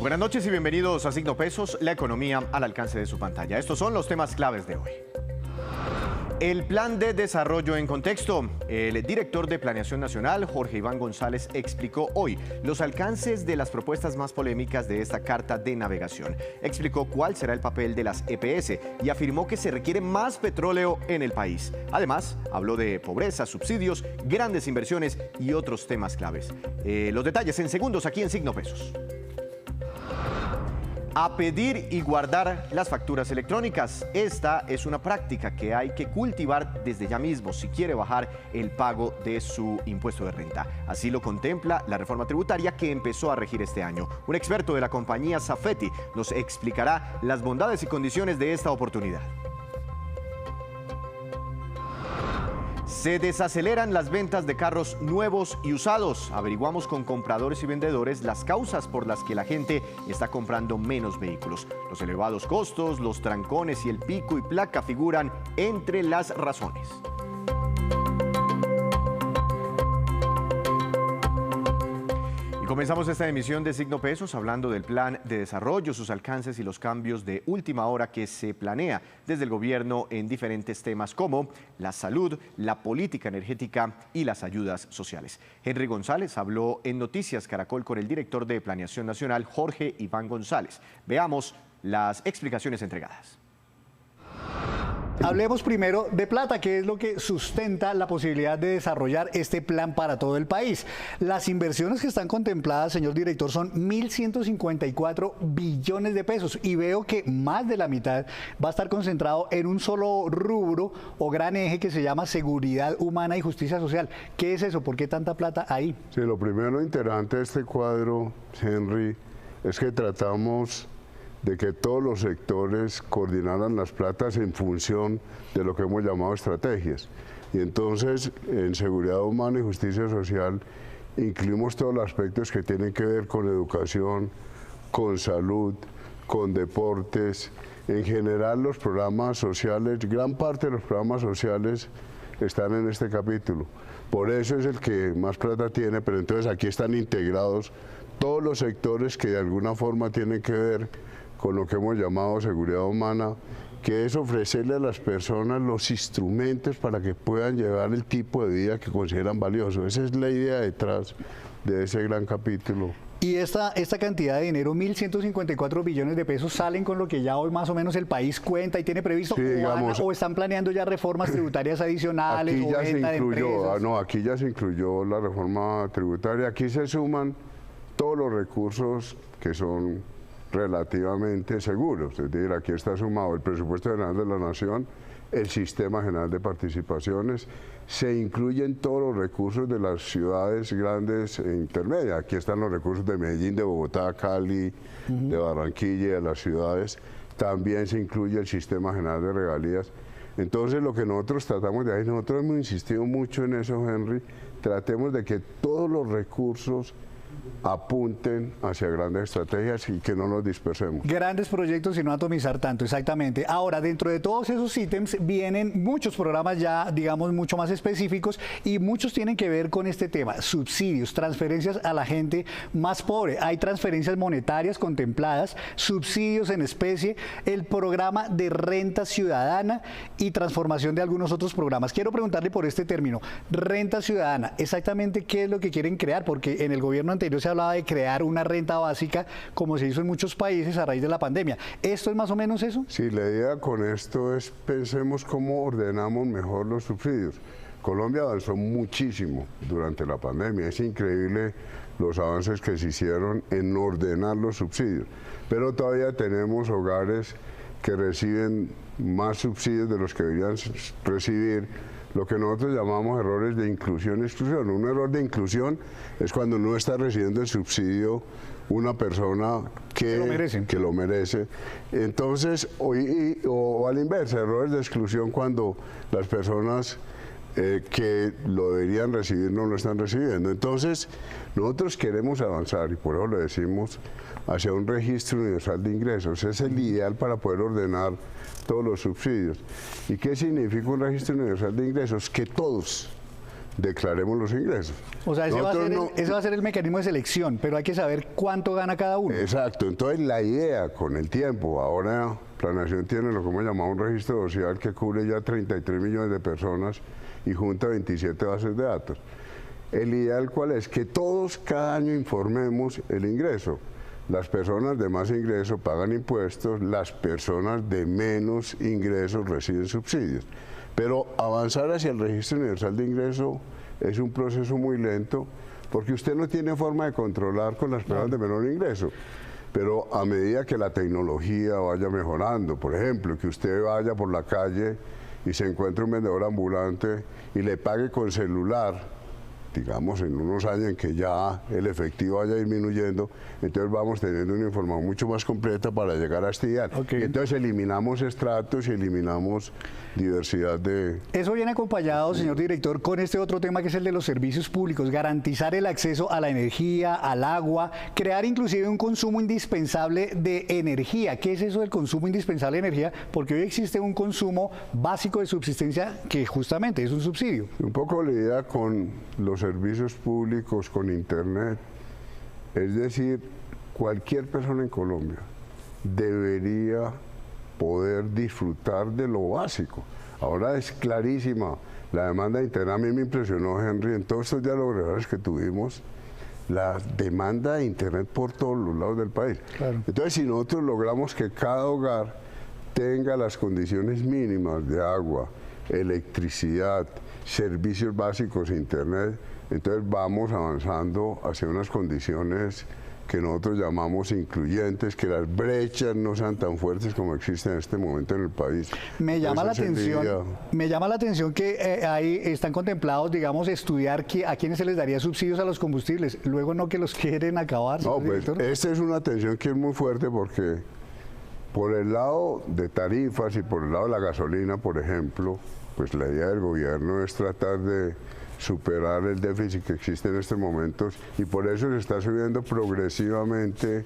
Muy buenas noches y bienvenidos a Signo Pesos, la economía al alcance de su pantalla. Estos son los temas claves de hoy. El plan de desarrollo en contexto. El director de Planeación Nacional, Jorge Iván González, explicó hoy los alcances de las propuestas más polémicas de esta carta de navegación. Explicó cuál será el papel de las EPS y afirmó que se requiere más petróleo en el país. Además, habló de pobreza, subsidios, grandes inversiones y otros temas claves. Los detalles en segundos aquí en Signo Pesos. A pedir y guardar las facturas electrónicas. Esta es una práctica que hay que cultivar desde ya mismo si quiere bajar el pago de su impuesto de renta. Así lo contempla la reforma tributaria que empezó a regir este año. Un experto de la compañía Safety nos explicará las bondades y condiciones de esta oportunidad. Se desaceleran las ventas de carros nuevos y usados. Averiguamos con compradores y vendedores las causas por las que la gente está comprando menos vehículos. Los elevados costos, los trancones y el pico y placa figuran entre las razones. Comenzamos esta emisión de Signo Pesos hablando del plan de desarrollo, sus alcances y los cambios de última hora que se planea desde el gobierno en diferentes temas como la salud, la política energética y las ayudas sociales. Henry González habló en Noticias Caracol con el director de Planeación Nacional, Jorge Iván González. Veamos las explicaciones entregadas. Hablemos primero de plata, que es lo que sustenta la posibilidad de desarrollar este plan para todo el país. Las inversiones que están contempladas, señor director, son 1.154 billones de pesos y veo que más de la mitad va a estar concentrado en un solo rubro o gran eje que se llama seguridad humana y justicia social. ¿Qué es eso? ¿Por qué tanta plata ahí? Sí, lo primero interesante de este cuadro, Henry, es que tratamos de que todos los sectores coordinaran las platas en función de lo que hemos llamado estrategias. Y entonces, en seguridad humana y justicia social, incluimos todos los aspectos que tienen que ver con educación, con salud, con deportes. En general, los programas sociales, gran parte de los programas sociales están en este capítulo. Por eso es el que más plata tiene, pero entonces aquí están integrados todos los sectores que de alguna forma tienen que ver con lo que hemos llamado seguridad humana, que es ofrecerle a las personas los instrumentos para que puedan llevar el tipo de vida que consideran valioso. Esa es la idea detrás de ese gran capítulo. Y esta cantidad de dinero, 1.154 billones de pesos, ¿salen con lo que ya hoy más o menos el país cuenta y tiene previsto? Sí, digamos, ¿O están planeando ya reformas tributarias adicionales? Aquí ya o se venta incluyó, de empresas? aquí ya se incluyó la reforma tributaria. Aquí se suman todos los recursos que son relativamente seguros, es decir, aquí está sumado el presupuesto general de la Nación, el sistema general de participaciones, se incluyen todos los recursos de las ciudades grandes e intermedias, aquí están los recursos de Medellín, de Bogotá, Cali, de Barranquilla, de las ciudades, también se incluye el sistema general de regalías. Entonces lo que nosotros tratamos de hacer, nosotros hemos insistido mucho en eso, Henry, tratemos de que todos los recursos apunten hacia grandes estrategias y que no nos dispersemos. Grandes proyectos y no atomizar tanto, exactamente. Ahora, dentro de todos esos ítems vienen muchos programas ya, digamos, mucho más específicos y muchos tienen que ver con este tema, subsidios, transferencias a la gente más pobre. Hay transferencias monetarias contempladas, subsidios en especie, el programa de renta ciudadana y transformación de algunos otros programas. Quiero preguntarle por este término, renta ciudadana, exactamente qué es lo que quieren crear, porque en el gobierno anterior se hablaba de crear una renta básica como se hizo en muchos países a raíz de la pandemia. ¿Esto es más o menos eso? Sí, la idea con esto es pensemos cómo ordenamos mejor los subsidios. Colombia avanzó muchísimo durante la pandemia, es increíble los avances que se hicieron en ordenar los subsidios, pero todavía tenemos hogares que reciben más subsidios de los que deberían recibir, lo que nosotros llamamos errores de inclusión y exclusión. Un error de inclusión es cuando no está recibiendo el subsidio una persona que lo merece. Entonces, o a la inversa, errores de exclusión cuando las personas que lo deberían recibir no lo están recibiendo. Entonces, nosotros queremos avanzar y por eso lo decimos hacia un registro universal de ingresos. Es el ideal para poder ordenar todos los subsidios. ¿Y qué significa un registro universal de ingresos? Que todos declaremos los ingresos. O sea, ese va a ser el mecanismo de selección, pero hay que saber cuánto gana cada uno. Exacto, entonces la idea con el tiempo, ahora Planeación tiene lo que hemos llamado un registro social que cubre ya 33 millones de personas y junta 27 bases de datos. El ideal cuál es, que todos cada año informemos el ingreso. Las personas de más ingreso pagan impuestos, las personas de menos ingresos reciben subsidios. Pero avanzar hacia el registro universal de ingreso es un proceso muy lento porque usted no tiene forma de controlar con las personas de menor ingreso. Pero a medida que la tecnología vaya mejorando, por ejemplo, que usted vaya por la calle y se encuentre un vendedor ambulante y le pague con celular, digamos en unos años en que ya el efectivo vaya disminuyendo, entonces vamos teniendo una información mucho más completa para llegar a este ideal. Okay. Y entonces eliminamos estratos y eliminamos diversidad de... Eso viene acompañado, señor director, con este otro tema que es el de los servicios públicos, garantizar el acceso a la energía, al agua, crear inclusive un consumo indispensable de energía. ¿Qué es eso del consumo indispensable de energía? Porque hoy existe un consumo básico de subsistencia que justamente es un subsidio. Un poco la idea con los servicios públicos, con internet, es decir, cualquier persona en Colombia debería poder disfrutar de lo básico. Ahora es clarísima la demanda de internet. A mí me impresionó, Henry, en todos estos diálogos reales que tuvimos, la demanda de internet por todos los lados del país. Claro. Entonces, si nosotros logramos que cada hogar tenga las condiciones mínimas de agua, electricidad, servicios básicos, internet, entonces vamos avanzando hacia unas condiciones que nosotros llamamos incluyentes, que las brechas no sean tan fuertes como existen en este momento en el país. Me llama la atención que ahí están contemplados, digamos, estudiar a quiénes se les daría subsidios a los combustibles, luego no que los quieren acabar. No, pues esta es una tensión que es muy fuerte porque por el lado de tarifas y por el lado de la gasolina, por ejemplo, pues la idea del gobierno es tratar de superar el déficit que existe en estos momentos y por eso se está subiendo progresivamente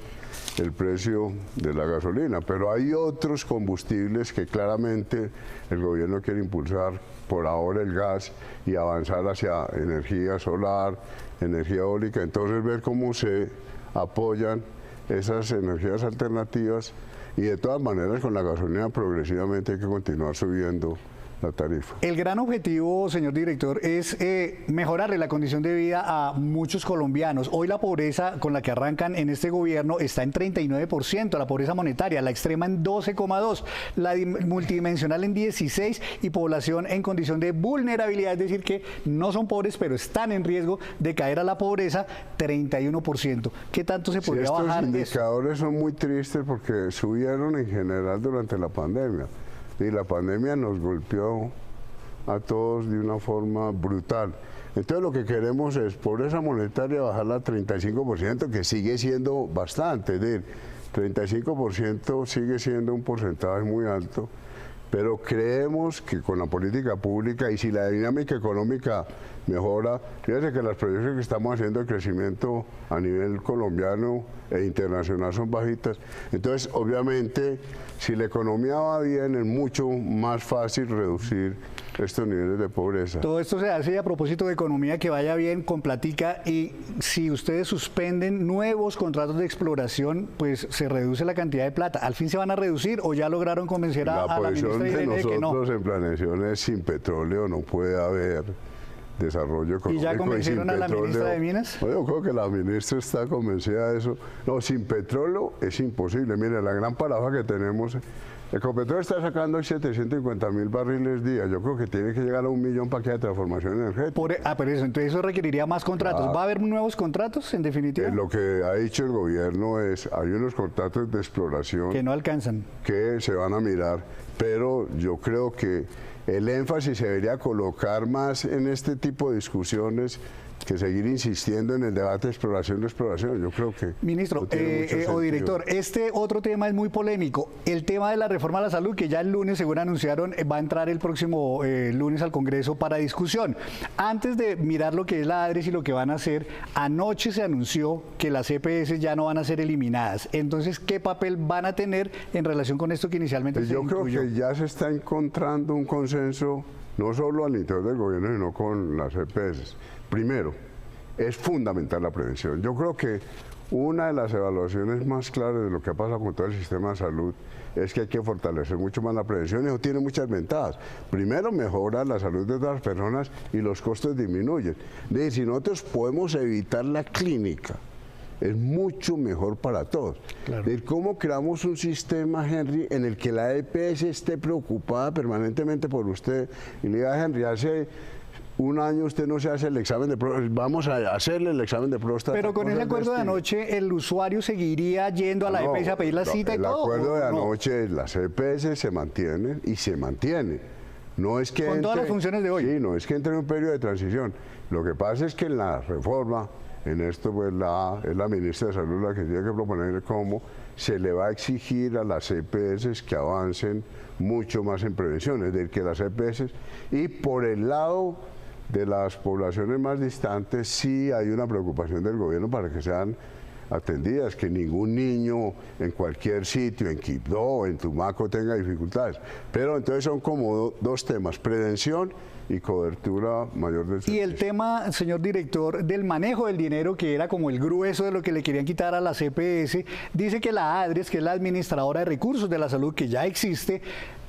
el precio de la gasolina. Pero hay otros combustibles que claramente el gobierno quiere impulsar, por ahora el gas, y avanzar hacia energía solar, energía eólica, entonces ver cómo se apoyan esas energías alternativas y de todas maneras con la gasolina progresivamente hay que continuar subiendo la tarifa. El gran objetivo, señor director, es mejorarle la condición de vida a muchos colombianos. Hoy la pobreza con la que arrancan en este gobierno está en 39%, la pobreza monetaria, la extrema en 12,2%, la multidimensional en 16% y población en condición de vulnerabilidad, es decir, que no son pobres, pero están en riesgo de caer a la pobreza, 31%. ¿Qué tanto se podría bajar? Estos indicadores son muy tristes porque subieron en general durante la pandemia. Y la pandemia nos golpeó a todos de una forma brutal. Entonces lo que queremos es pobreza monetaria bajarla a 35%, que sigue siendo bastante. Es decir, 35% sigue siendo un porcentaje muy alto, pero creemos que con la política pública y si la dinámica económica mejora, fíjense que las proyecciones que estamos haciendo de crecimiento a nivel colombiano e internacional son bajitas. Entonces, obviamente, si la economía va bien, es mucho más fácil reducir estos niveles de pobreza. Todo esto se hace a propósito de economía que vaya bien, con platica, y si ustedes suspenden nuevos contratos de exploración, pues se reduce la cantidad de plata. ¿Al fin se van a reducir o ya lograron convencer a la ministra de que no? La posición de nosotros en Planeación es sin petróleo no puede haber desarrollo económico. ¿Y ya convencieron a la ministra de Minas? Yo creo que la ministra está convencida de eso. No, sin petróleo es imposible. Mire, la gran paradoja que tenemos, Ecopetrol está sacando 750.000 barriles día. Yo creo que tiene que llegar a 1 millón para que haya transformación energética. Pero eso, entonces eso requeriría más contratos. ¿Va a haber nuevos contratos, en definitiva? Lo que ha dicho el gobierno es, hay unos contratos de exploración que no alcanzan, que se van a mirar, pero yo creo que el énfasis se debería colocar más en este tipo de discusiones que seguir insistiendo en el debate de exploración. Yo creo que... Ministro o director, este otro tema es muy polémico. El tema de la reforma a la salud, que ya el lunes, según anunciaron, va a entrar el próximo lunes al Congreso para discusión. Antes de mirar lo que es la ADRES y lo que van a hacer, anoche se anunció que las EPS ya no van a ser eliminadas. Entonces, ¿qué papel van a tener en relación con esto que inicialmente se incluyó? Yo creo que ya se está encontrando un consenso no solo al interior del gobierno, sino con las EPS. Primero, es fundamental la prevención. Yo creo que una de las evaluaciones más claras de lo que ha pasado con todo el sistema de salud es que hay que fortalecer mucho más la prevención y eso tiene muchas ventajas. Primero, mejora la salud de todas las personas y los costos disminuyen. Es decir, si nosotros podemos evitar la clínica, es mucho mejor para todos. Claro. De cómo creamos un sistema, Henry, en el que la EPS esté preocupada permanentemente por usted y le diga, Henry, hace un año usted no se hace el examen de próstata, vamos a hacerle el examen de próstata. Pero con ese acuerdo de anoche, ¿el usuario seguiría yendo a la EPS a pedir la cita y todo? El acuerdo de anoche, las EPS se mantienen y se mantiene. No es que con todas las funciones de hoy. Sí, no es que entre en un periodo de transición. Lo que pasa es que en la reforma, en esto pues es la ministra de Salud la que tiene que proponer cómo se le va a exigir a las EPS que avancen mucho más en prevención, es decir, que las EPS, y por el lado de las poblaciones más distantes sí hay una preocupación del gobierno para que sean atendidas, que ningún niño en cualquier sitio, en Quibdó o en Tumaco tenga dificultades. Pero entonces son como dos temas, prevención y cobertura mayor del servicio. Y el tema, señor director, del manejo del dinero, que era como el grueso de lo que le querían quitar a la CPS, dice que la ADRES, que es la administradora de recursos de la salud, que ya existe,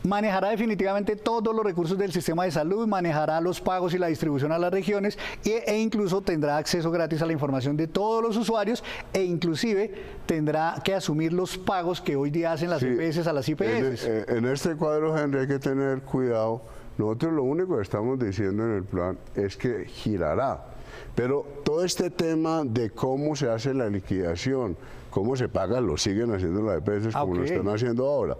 manejará definitivamente todos los recursos del sistema de salud, manejará los pagos y la distribución a las regiones e incluso tendrá acceso gratis a la información de todos los usuarios e inclusive tendrá que asumir los pagos que hoy día hacen las EPS a las IPS. En este cuadro, Henry, hay que tener cuidado. Nosotros lo único que estamos diciendo en el plan es que girará. Pero todo este tema de cómo se hace la liquidación, cómo se paga, lo siguen haciendo las EPS como lo están haciendo ahora.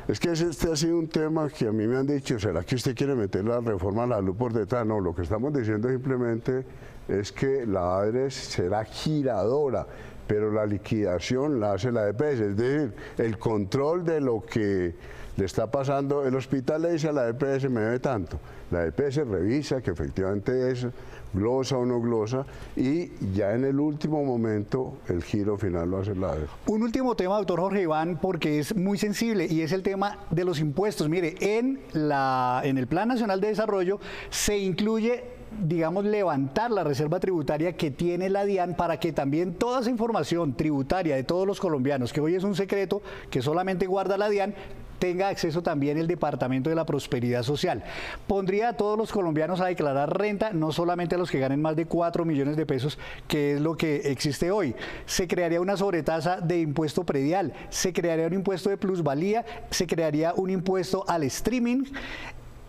Es que este ha sido un tema que a mí me han dicho, ¿será que usted quiere meter la reforma a la luz por detrás? No, lo que estamos diciendo simplemente es que la ADRES será giradora, pero la liquidación la hace la EPS, es decir, el control de lo que le está pasando, el hospital le dice a la EPS me debe tanto, la EPS revisa que efectivamente es glosa o no glosa y ya en el último momento el giro final lo hace la ADRES. Un último tema, doctor Jorge Iván, porque es muy sensible y es el tema de los impuestos. Mire, en el Plan Nacional de Desarrollo se incluye, digamos, levantar la reserva tributaria que tiene la DIAN para que también toda esa información tributaria de todos los colombianos, que hoy es un secreto que solamente guarda la DIAN, tenga acceso también el Departamento de la Prosperidad Social. Pondría a todos los colombianos a declarar renta, no solamente a los que ganen más de 4 millones de pesos, que es lo que existe hoy. Se crearía una sobretasa de impuesto predial, se crearía un impuesto de plusvalía, se crearía un impuesto al streaming.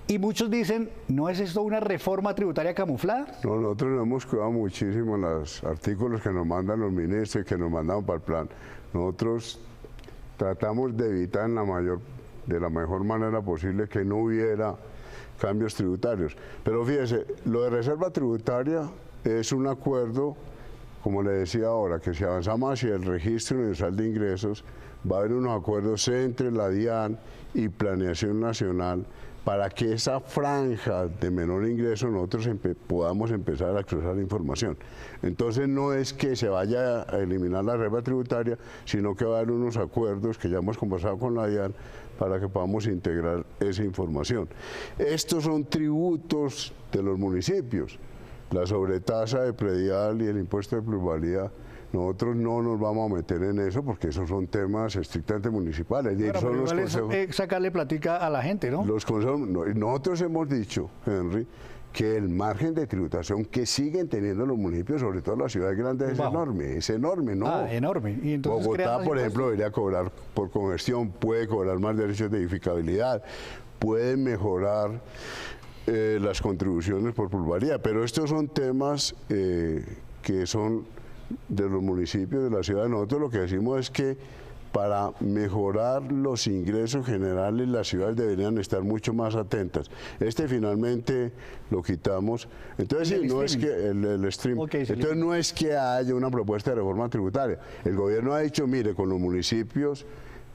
Y muchos dicen, ¿no es esto una reforma tributaria camuflada? No, nosotros nos hemos cuidado muchísimo en los artículos que nos mandan los ministros y que nos mandan para el plan. Nosotros tratamos de evitar de la mejor manera posible que no hubiera cambios tributarios. Pero fíjese, lo de reserva tributaria es un acuerdo, como le decía ahora, que si avanzamos hacia el registro universal de ingresos, va a haber unos acuerdos entre la DIAN y Planeación Nacional para que esa franja de menor ingreso nosotros podamos empezar a cruzar información. Entonces no es que se vaya a eliminar la reserva tributaria, sino que va a haber unos acuerdos que ya hemos conversado con la DIAN para que podamos integrar esa información. Estos son tributos de los municipios, la sobretasa de predial y el impuesto de plusvalía. Nosotros no nos vamos a meter en eso porque esos son temas estrictamente municipales. Bueno, son los consejos, sacarle platica a la gente, ¿no? Los consejos, nosotros hemos dicho, Henry, que el margen de tributación que siguen teniendo los municipios, sobre todo las ciudades grandes, es enorme, ¿no? Ah, enorme. ¿Y entonces Bogotá, por ejemplo, debería cobrar por congestión, puede cobrar más derechos de edificabilidad, puede mejorar las contribuciones por plusvalía, pero estos son temas que son de los municipios, de la ciudad. Nosotros lo que decimos es que para mejorar los ingresos generales las ciudades deberían estar mucho más atentas. Finalmente lo quitamos. Entonces sí, no es que el stream. Entonces no es que haya una propuesta de reforma tributaria. El gobierno ha dicho, mire, con los municipios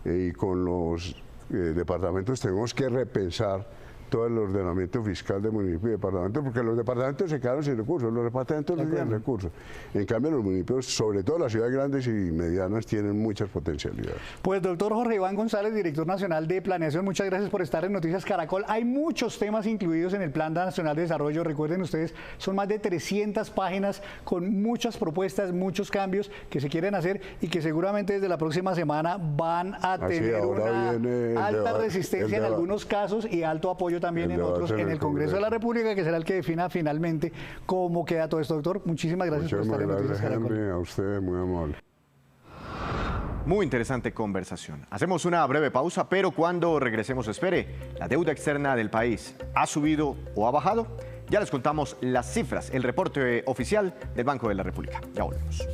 y con los departamentos tenemos que repensar todo el ordenamiento fiscal de municipio y departamento, porque los departamentos se quedaron sin recursos, los departamentos no tienen recursos. En cambio, los municipios, sobre todo las ciudades grandes y medianas, tienen muchas potencialidades. Pues doctor Jorge Iván González, director nacional de Planeación, muchas gracias por estar en Noticias Caracol. Hay muchos temas incluidos en el Plan Nacional de Desarrollo. Recuerden ustedes, son más de 300 páginas con muchas propuestas, muchos cambios que se quieren hacer y que seguramente desde la próxima semana van a tener una alta resistencia en algunos casos y alto apoyo también en otros en el Congreso de la República, que será el que defina finalmente cómo queda todo esto, doctor. Muchísimas gracias por estar en Noticias Caracol. Henry, a usted, muy amable. Muy interesante conversación. Hacemos una breve pausa, pero cuando regresemos, espere, ¿la deuda externa del país ha subido o ha bajado? Ya les contamos las cifras, el reporte oficial del Banco de la República. Ya volvemos.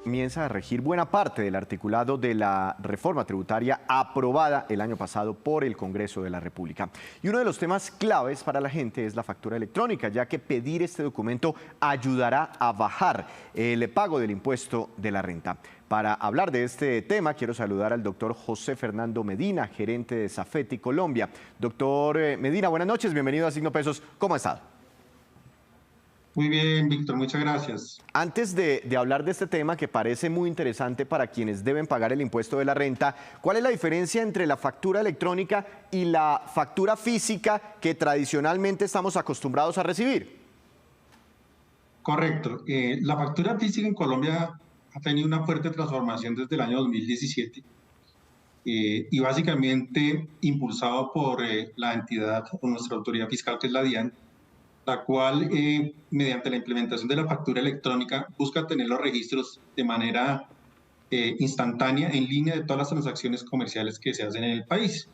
Comienza a regir buena parte del articulado de la reforma tributaria aprobada el año pasado por el Congreso de la República. Y uno de los temas claves para la gente es la factura electrónica, ya que pedir este documento ayudará a bajar el pago del impuesto de la renta. Para hablar de este tema, quiero saludar al doctor José Fernando Medina, gerente de Safety Colombia. Doctor Medina, buenas noches, bienvenido a Signo Pesos. ¿Cómo ha estado? Muy bien, Víctor, muchas gracias. Antes de hablar de este tema que parece muy interesante para quienes deben pagar el impuesto de la renta, ¿cuál es la diferencia entre la factura electrónica y la factura física que tradicionalmente estamos acostumbrados a recibir? Correcto. La factura física en Colombia ha tenido una fuerte transformación desde el año 2017 y básicamente impulsado por la entidad o nuestra autoridad fiscal, que es la DIAN, la cual, mediante la implementación de la factura electrónica, busca tener los registros de manera instantánea, en línea de todas las transacciones comerciales que se hacen en el país.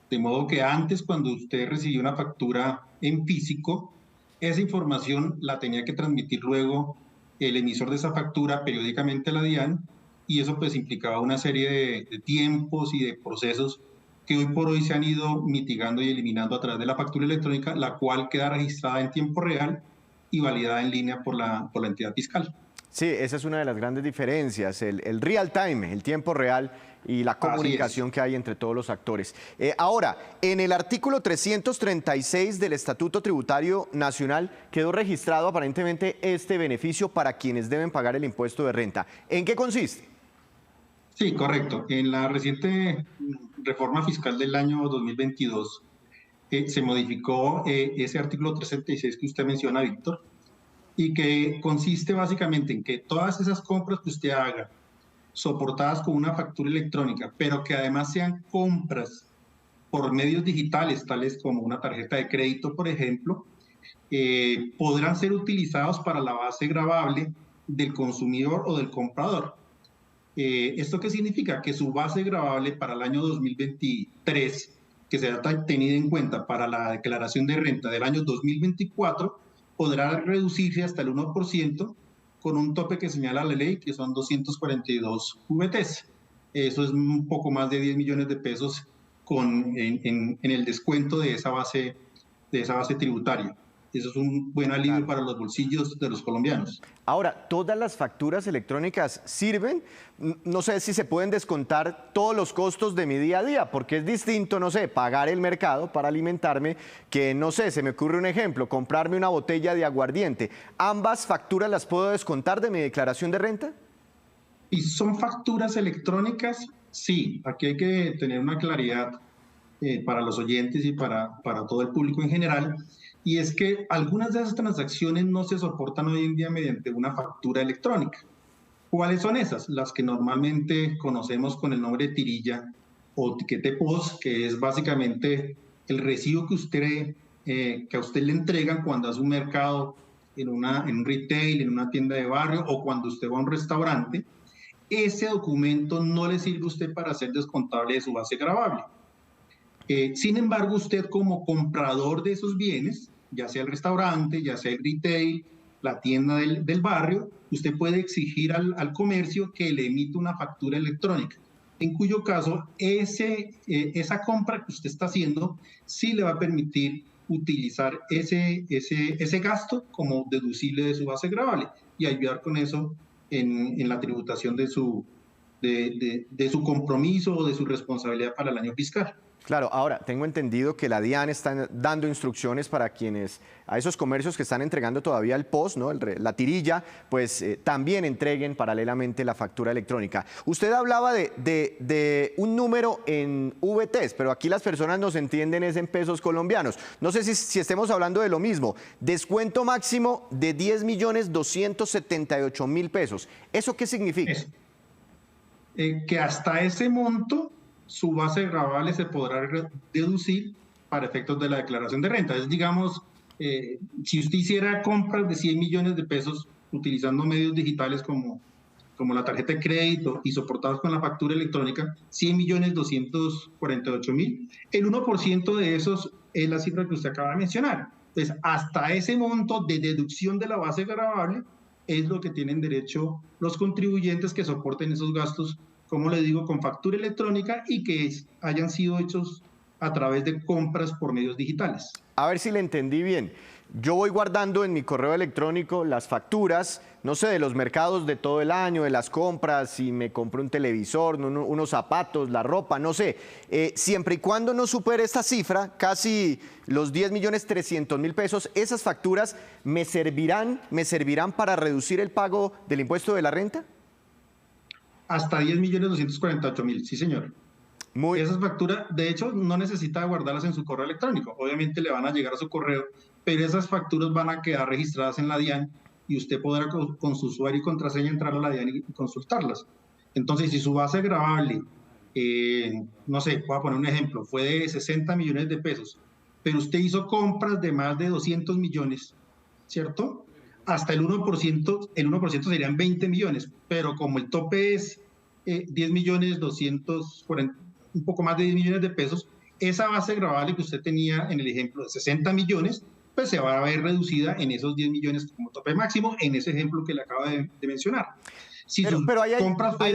De modo que antes, cuando usted recibía una factura en físico, esa información la tenía que transmitir luego el emisor de esa factura periódicamente a la DIAN, y eso pues implicaba una serie de tiempos y de procesos que hoy por hoy se han ido mitigando y eliminando a través de la factura electrónica, la cual queda registrada en tiempo real y validada en línea por la entidad fiscal. Sí, esa es una de las grandes diferencias, el real time, el tiempo real y la comunicación que hay entre todos los actores. Ahora, en el artículo 336 del Estatuto Tributario Nacional quedó registrado aparentemente este beneficio para quienes deben pagar el impuesto de renta. ¿En qué consiste? Sí, correcto. En la reciente reforma fiscal del año 2022 se modificó ese artículo 336 que usted menciona, Víctor, y que consiste básicamente en que todas esas compras que usted haga, soportadas con una factura electrónica, pero que además sean compras por medios digitales, tales como una tarjeta de crédito, por ejemplo, podrán ser utilizados para la base gravable del consumidor o del comprador. ¿Esto qué significa? Que su base gravable para el año 2023, que será tenida en cuenta para la declaración de renta del año 2024, podrá reducirse hasta el 1% con un tope que señala la ley, que son 242 VTs. Eso es un poco más de 10 millones de pesos en el descuento de esa base tributaria. Eso es un buen alivio para los bolsillos de los colombianos. Ahora, ¿todas las facturas electrónicas sirven? No sé si se pueden descontar todos los costos de mi día a día, porque es distinto, no sé, pagar el mercado para alimentarme, que no sé, se me ocurre un ejemplo, comprarme una botella de aguardiente. ¿Ambas facturas las puedo descontar de mi declaración de renta? ¿Y son facturas electrónicas? Sí, aquí hay que tener una claridad para los oyentes y para todo el público en general. Y es que algunas de esas transacciones no se soportan hoy en día mediante una factura electrónica. ¿Cuáles son esas? Las que normalmente conocemos con el nombre de tirilla o tiquete post, que es básicamente el recibo que a usted le entregan cuando hace un mercado en un retail, en una tienda de barrio, o cuando usted va a un restaurante. Ese documento no le sirve a usted para ser descontable de su base gravable. Sin embargo, usted como comprador de esos bienes, ya sea el restaurante, ya sea el retail, la tienda del barrio, usted puede exigir al comercio que le emita una factura electrónica, en cuyo caso esa compra que usted está haciendo sí le va a permitir utilizar ese gasto como deducible de su base gravable y ayudar con eso en la tributación de su de su compromiso o de su responsabilidad para el año fiscal. Claro, ahora tengo entendido que la DIAN está dando instrucciones para a esos comercios que están entregando todavía el POS, ¿no? La tirilla, pues también entreguen paralelamente la factura electrónica. Usted hablaba de un número en VTs, pero aquí las personas nos entienden es en pesos colombianos. No sé si estemos hablando de lo mismo. Descuento máximo de 10.278.000 pesos. ¿Eso qué significa? Que hasta ese monto su base gravable se podrá deducir para efectos de la declaración de renta. Es, digamos, si usted hiciera compras de 100 millones de pesos utilizando medios digitales como la tarjeta de crédito y soportados con la factura electrónica, 100.248.000, el 1% de esos es la cifra que usted acaba de mencionar. Entonces, hasta ese monto de deducción de la base gravable es lo que tienen derecho los contribuyentes que soporten esos gastos, como le digo, con factura electrónica y que hayan sido hechos a través de compras por medios digitales. A ver si le entendí bien. Yo voy guardando en mi correo electrónico las facturas, no sé, de los mercados de todo el año, de las compras, si me compro un televisor, unos zapatos, la ropa, no sé. Siempre y cuando no supere esta cifra, casi los 10.300.000 pesos, ¿esas facturas me servirán para reducir el pago del impuesto de la renta? Hasta 10.248.000, sí señor. Esas facturas, de hecho, no necesita guardarlas en su correo electrónico. Obviamente le van a llegar a su correo, pero esas facturas van a quedar registradas en la DIAN y usted podrá con su usuario y contraseña entrar a la DIAN y consultarlas. Entonces, si su base gravable, no sé, voy a poner un ejemplo, fue de 60 millones de pesos, pero usted hizo compras de más de 200 millones, ¿cierto? Hasta el 1% serían 20 millones, pero como el tope es 10.240.000, un poco más de 10 millones de pesos, esa base gravable que usted tenía en el ejemplo de 60 millones, pues se va a ver reducida en esos 10 millones como tope máximo, en ese ejemplo que le acabo de mencionar. Si pero hay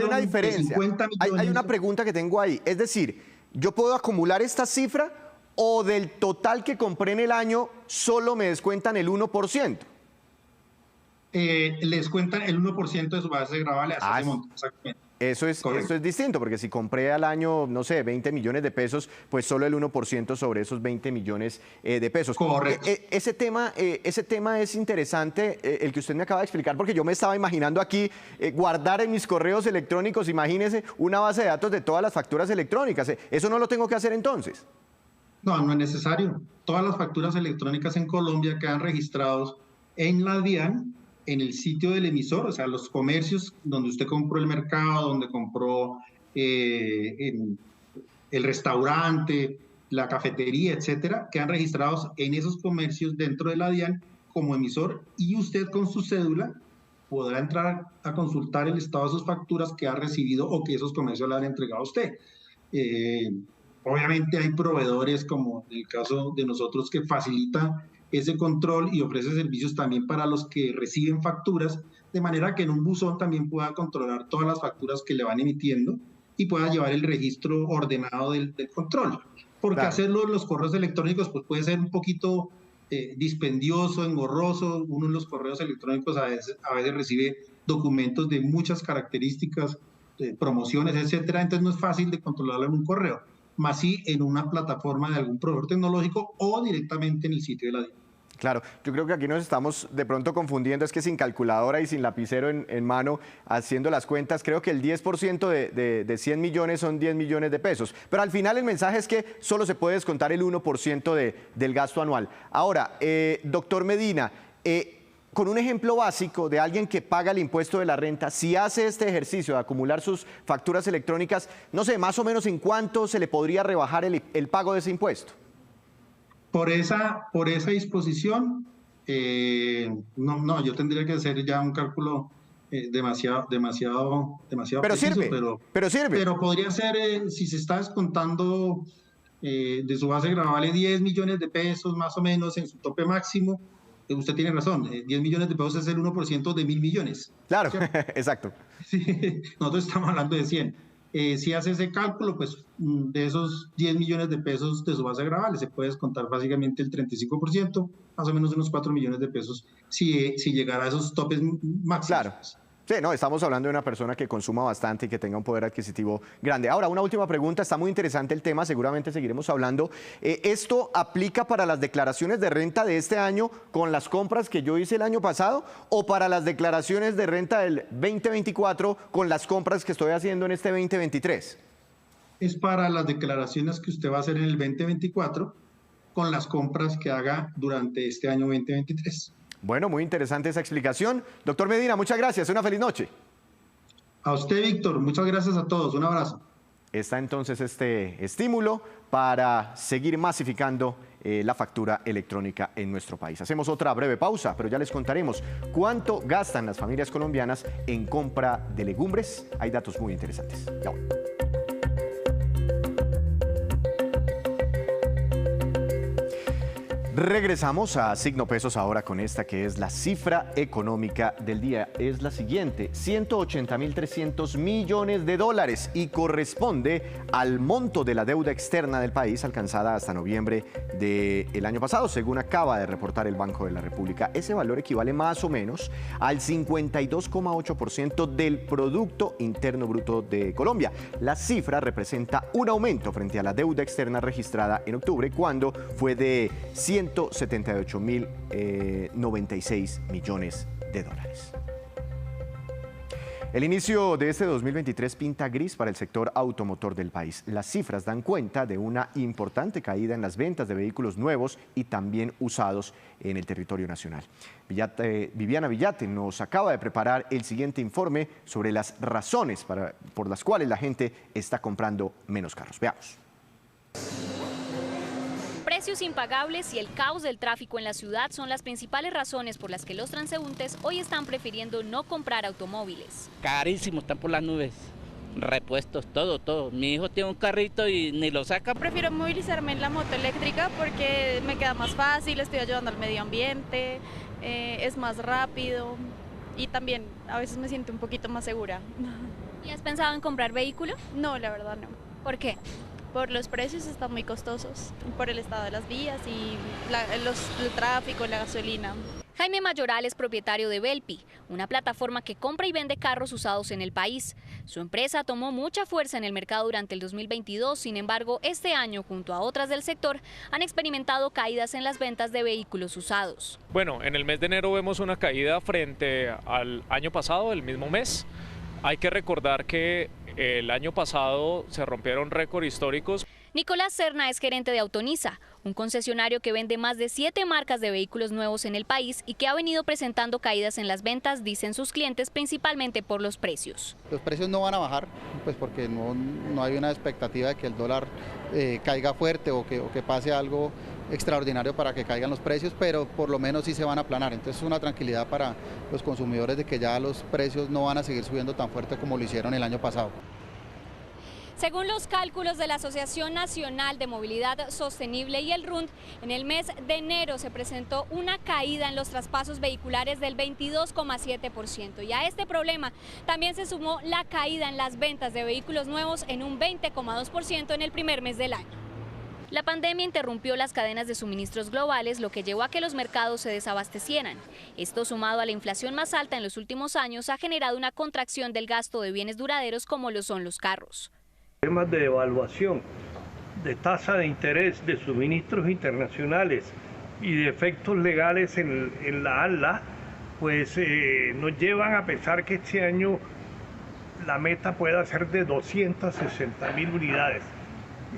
una diferencia, 50 millones, hay una pregunta que tengo ahí, es decir, ¿yo puedo acumular esta cifra o del total que compré en el año solo me descuentan el 1%? Les cuentan el 1% de su base gravable hasta ese monto, exactamente. Eso es distinto, porque si compré al año, no sé, 20 millones de pesos, pues solo el 1% sobre esos 20 millones de pesos. Correcto. Ese tema es interesante, el que usted me acaba de explicar, porque yo me estaba imaginando aquí guardar en mis correos electrónicos, imagínese, una base de datos de todas las facturas electrónicas. ¿Eso no lo tengo que hacer entonces? No, no es necesario. Todas las facturas electrónicas en Colombia quedan registrados en la DIAN, en el sitio del emisor, o sea, los comercios donde usted compró el mercado, donde compró el restaurante, la cafetería, etcétera, quedan registrados en esos comercios dentro de la DIAN como emisor y usted con su cédula podrá entrar a consultar el estado de sus facturas que ha recibido o que esos comercios le han entregado a usted. Obviamente hay proveedores, como en el caso de nosotros, que facilita ese control y ofrece servicios también para los que reciben facturas, de manera que en un buzón también pueda controlar todas las facturas que le van emitiendo y pueda llevar el registro ordenado del control. Porque claro, hacerlo en los correos electrónicos pues puede ser un poquito dispendioso, engorroso. Uno en los correos electrónicos a veces recibe documentos de muchas características, promociones, etcétera, entonces no es fácil de controlarlo en un correo, más sí en una plataforma de algún proveedor tecnológico o directamente en el sitio de la DIAN. Claro, yo creo que aquí nos estamos de pronto confundiendo, es que sin calculadora y sin lapicero en mano, haciendo las cuentas, creo que el 10% de 100 millones son 10 millones de pesos. Pero al final el mensaje es que solo se puede descontar el 1% del gasto anual. Ahora, doctor Medina, con un ejemplo básico de alguien que paga el impuesto de la renta, si hace este ejercicio de acumular sus facturas electrónicas, no sé, más o menos en cuánto se le podría rebajar el pago de ese impuesto. Por esa disposición, no, yo tendría que hacer ya un cálculo demasiado pero preciso, sirve, pero sirve. Pero podría ser, si se está descontando de su base gravable 10 millones de pesos más o menos en su tope máximo, usted tiene razón, 10 millones de pesos es el 1% de 1.000 millones. Claro, exacto. Sí, nosotros estamos hablando de 100. Si hace ese cálculo, pues de esos 10 millones de pesos de su base gravable se puede descontar básicamente el 35%, más o menos unos 4 millones de pesos, si llegara a esos topes máximos. Claro. Sí, no, estamos hablando de una persona que consuma bastante y que tenga un poder adquisitivo grande. Ahora, una última pregunta, está muy interesante el tema, seguramente seguiremos hablando. ¿Esto aplica para las declaraciones de renta de este año con las compras que yo hice el año pasado o para las declaraciones de renta del 2024 con las compras que estoy haciendo en este 2023? Es para las declaraciones que usted va a hacer en el 2024 con las compras que haga durante este año 2023. Bueno, muy interesante esa explicación. Doctor Medina, muchas gracias. Una feliz noche. A usted, Víctor, muchas gracias a todos. Un abrazo. Está entonces este estímulo para seguir masificando la factura electrónica en nuestro país. Hacemos otra breve pausa, pero ya les contaremos cuánto gastan las familias colombianas en compra de legumbres. Hay datos muy interesantes. Ya voy. Regresamos a Signo Pesos ahora con esta que es la cifra económica del día. Es la siguiente, 180.300 millones de dólares y corresponde al monto de la deuda externa del país alcanzada hasta noviembre del año pasado, según acaba de reportar el Banco de la República. Ese valor equivale más o menos al 52,8% del Producto Interno Bruto de Colombia. La cifra representa un aumento frente a la deuda externa registrada en octubre, cuando fue de 178.096 millones de dólares. El inicio de este 2023 pinta gris para el sector automotor del país. Las cifras dan cuenta de una importante caída en las ventas de vehículos nuevos y también usados en el territorio nacional. Viviana Villate nos acaba de preparar el siguiente informe sobre las razones por las cuales la gente está comprando menos carros. Veamos. Precios impagables y el caos del tráfico en la ciudad son las principales razones por las que los transeúntes hoy están prefiriendo no comprar automóviles. Carísimo, están por las nubes, repuestos, todo. Mi hijo tiene un carrito y ni lo saca. Prefiero movilizarme en la moto eléctrica porque me queda más fácil, estoy ayudando al medio ambiente, es más rápido y también a veces me siento un poquito más segura. ¿Y has pensado en comprar vehículo? No, la verdad no. ¿Por qué? Por los precios están muy costosos, por el estado de las vías y el tráfico, la gasolina. Jaime Mayoral es propietario de Velpi, una plataforma que compra y vende carros usados en el país. Su empresa tomó mucha fuerza en el mercado durante el 2022, sin embargo, este año, junto a otras del sector, han experimentado caídas en las ventas de vehículos usados. Bueno, en el mes de enero vemos una caída frente al año pasado, el mismo mes. Hay que recordar que el año pasado se rompieron récords históricos. Nicolás Serna es gerente de Autonisa, un concesionario que vende más de 7 marcas de vehículos nuevos en el país y que ha venido presentando caídas en las ventas, dicen sus clientes, principalmente por los precios. Los precios no van a bajar, pues porque no hay una expectativa de que el dólar caiga fuerte o que pase algo extraordinario para que caigan los precios, pero por lo menos sí se van a aplanar. Entonces es una tranquilidad para los consumidores de que ya los precios no van a seguir subiendo tan fuerte como lo hicieron el año pasado. Según los cálculos de la Asociación Nacional de Movilidad Sostenible y el RUND, en el mes de enero se presentó una caída en los traspasos vehiculares del 22,7%. Y a este problema también se sumó la caída en las ventas de vehículos nuevos en un 20,2% en el primer mes del año. La pandemia interrumpió las cadenas de suministros globales, lo que llevó a que los mercados se desabastecieran. Esto, sumado a la inflación más alta en los últimos años, ha generado una contracción del gasto de bienes duraderos como lo son los carros. Temas de devaluación, de tasa de interés, de suministros internacionales y de efectos legales en la ANLA, pues nos llevan a pensar que este año la meta pueda ser de 260.000 unidades.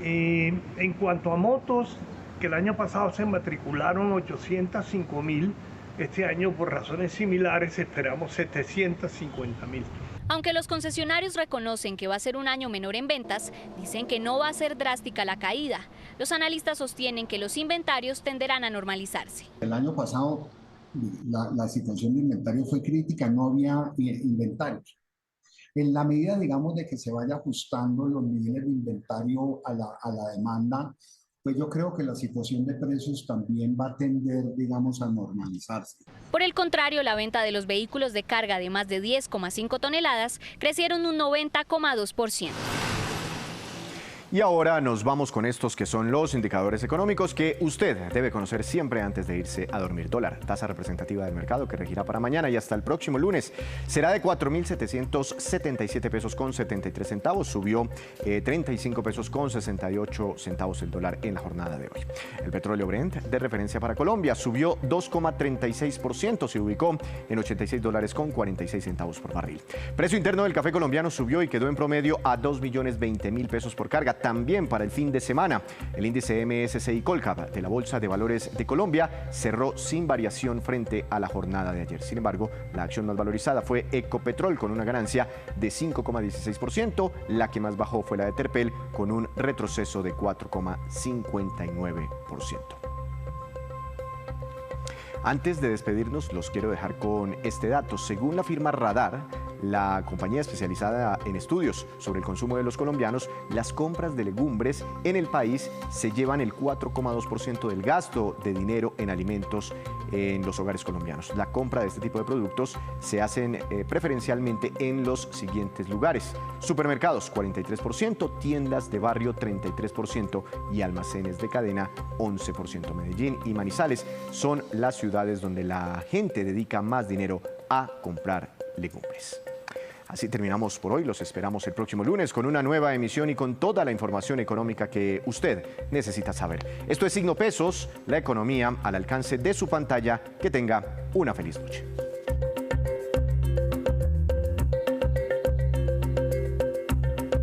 En cuanto a motos, que el año pasado se matricularon 805.000, este año por razones similares esperamos 750.000. Aunque los concesionarios reconocen que va a ser un año menor en ventas, dicen que no va a ser drástica la caída. Los analistas sostienen que los inventarios tenderán a normalizarse. El año pasado la situación de inventario fue crítica, no había inventarios. En la medida, digamos, de que se vaya ajustando los niveles de inventario a la demanda, pues yo creo que la situación de precios también va a tender, digamos, a normalizarse. Por el contrario, la venta de los vehículos de carga de más de 10,5 toneladas crecieron un 90,2%. Y ahora nos vamos con estos que son los indicadores económicos que usted debe conocer siempre antes de irse a dormir. Dólar, tasa representativa del mercado que regirá para mañana y hasta el próximo lunes. Será de 4.777 pesos con 73 centavos. Subió 35 pesos con 68 centavos el dólar en la jornada de hoy. El petróleo Brent de referencia para Colombia subió 2,36%. Se ubicó en $86 con 46 centavos por barril. Precio interno del café colombiano subió y quedó en promedio a 2.020.000 pesos por carga. También para el fin de semana, el índice MSCI Colcap de la Bolsa de Valores de Colombia cerró sin variación frente a la jornada de ayer. Sin embargo, la acción más valorizada fue Ecopetrol con una ganancia de 5,16%. La que más bajó fue la de Terpel con un retroceso de 4,59%. Antes de despedirnos, los quiero dejar con este dato. Según la firma Radar, la compañía especializada en estudios sobre el consumo de los colombianos, las compras de legumbres en el país se llevan el 4,2% del gasto de dinero en alimentos en los hogares colombianos. La compra de este tipo de productos se hacen preferencialmente en los siguientes lugares: supermercados 43%, tiendas de barrio 33% y almacenes de cadena 11%. Medellín y Manizales son las ciudades donde la gente dedica más dinero a comprar legumbres. Así terminamos por hoy. Los esperamos el próximo lunes con una nueva emisión y con toda la información económica que usted necesita saber. Esto es Signo Pesos, la economía al alcance de su pantalla. Que tenga una feliz noche.